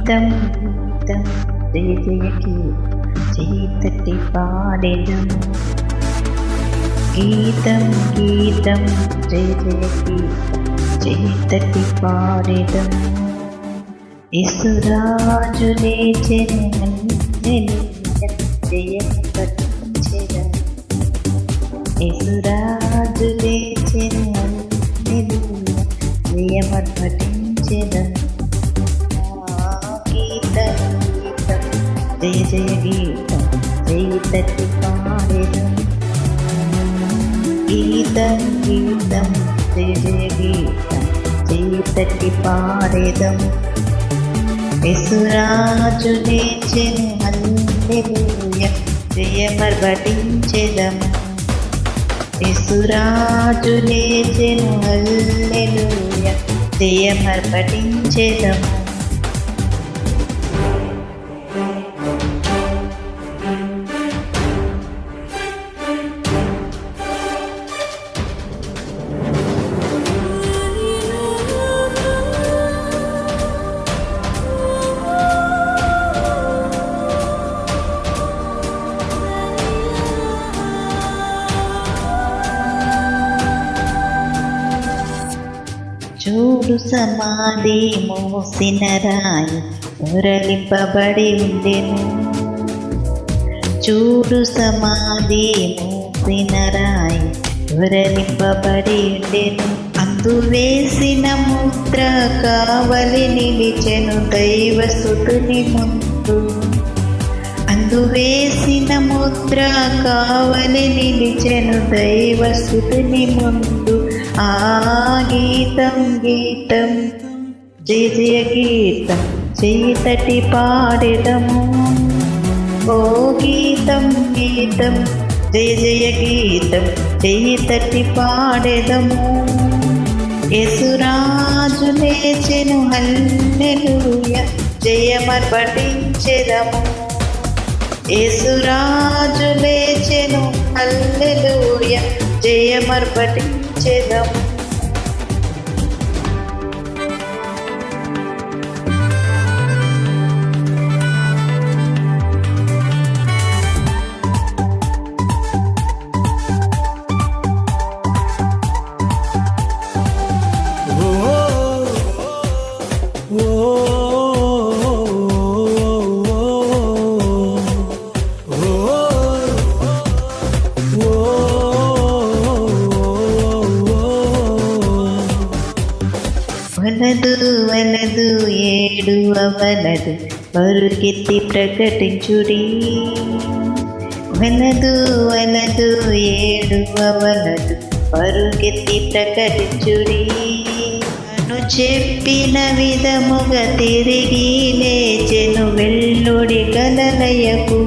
గీతం గీతం జయ జయ గీతటి పాడెదం గీతం గీతం జయ జయ గీతటి పాడెదం యేసురాజు లేచెను హల్లెలూయా జయపతించెదం యేసురాజు లేచెను హల్లెలూయా జయపతించెదం గీతం గీతం జయ జయ గీతం జయతటి పాడెదం గీతం గీతం జయ జయ గీతం జయతటి పాడెదం యేసురాజు లేచెను హల్లెలూయా జయమర్భటించెదం యేసురాజు లేచెను హల్లెలూయా జయమర్భటించెదం చూడు సమాధి మోసిన రాయి దొరలింపబడి ఉండెను చూడు సమాధి మోసిన రాయి దొరలింపబడి ఉండెను అందు వేసిన ముద్ర కావలి నిలిచెను దైవస్తుని ముందు అందు వేసిన ముద్ర కావలి నిలిచెను దైవస్తుని ముందు ఆ గీతం గీతం జయ జయ గీతం జయతటి పాడెదము ఓ గీతం గీతం జయ జయ గీతం జయతటి పాడెదము యేసురాజు లేచెను హల్లెలూయా జయమర్భటించెదము యేసురాజు లేచెను హల్లెలూయా జయమర్భటించెదం వలదు వలదు ఏడు అవలదు పరుగెత్తి ప్రకటించుడి వలదు వలదు ఏడు అవలదు పరుగెత్తి ప్రకటించుడి తను చెప్పిన విధముగా తిరిగి లేచెను వెల్లుడి గలలయకు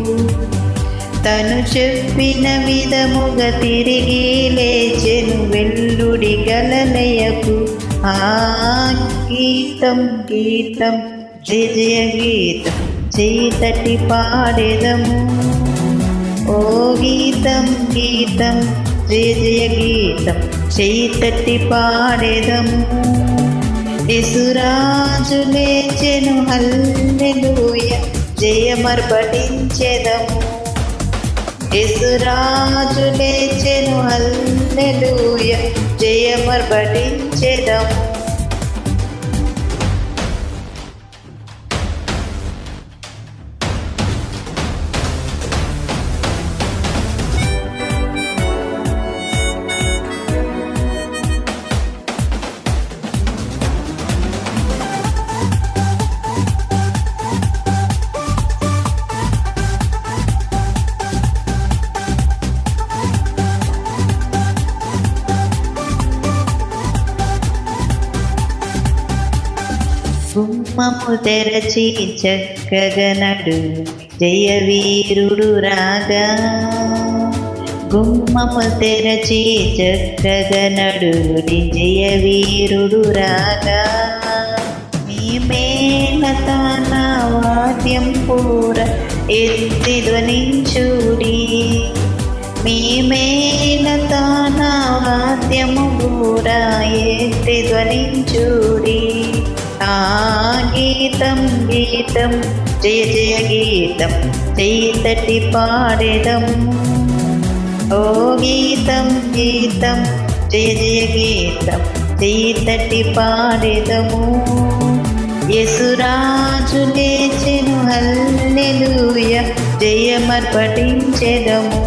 తను చెప్పిన విధముగా తిరిగి లేచెను వెల్లుడి గలలయకు ఆ గీతం గీతం జయ జయ గీతం జయతటి పాడెదము ఓ గీతం గీతం జయ జయ గీతం జయతటి పాడెదము యేసురాజు లేచెను హల్లెలూయా జయమర్భటించెదము యేసురాజు లేచెను హల్లెలూయా జయమర్భటించెదము గుమ్మము తెరచి చక్కగా నడు జయవీరుడు రాగా గుమ్మము తెరచి చక్కగా నడుడి జయవీరుడు రాగా మీ మేళతాన వాద్యం పూర ఎత్తి ధ్వనించుడి మీ మేళతాన వాద్యము పూర ఎత్తి ధ్వనించుడి గీతం గీతం జయ జయ గీతం చెయ్యి తట్టి పాడేదము ఓ గీతం గీతం జయ జయ గీతం చెయ్యి తట్టి పాడేదము యేసురాజు లేచెను హల్లెలూయా జయమర్పటించెదము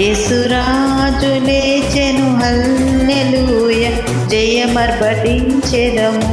యేసురాజు లేచెను హల్లెలూయా జయమర్పటించెదము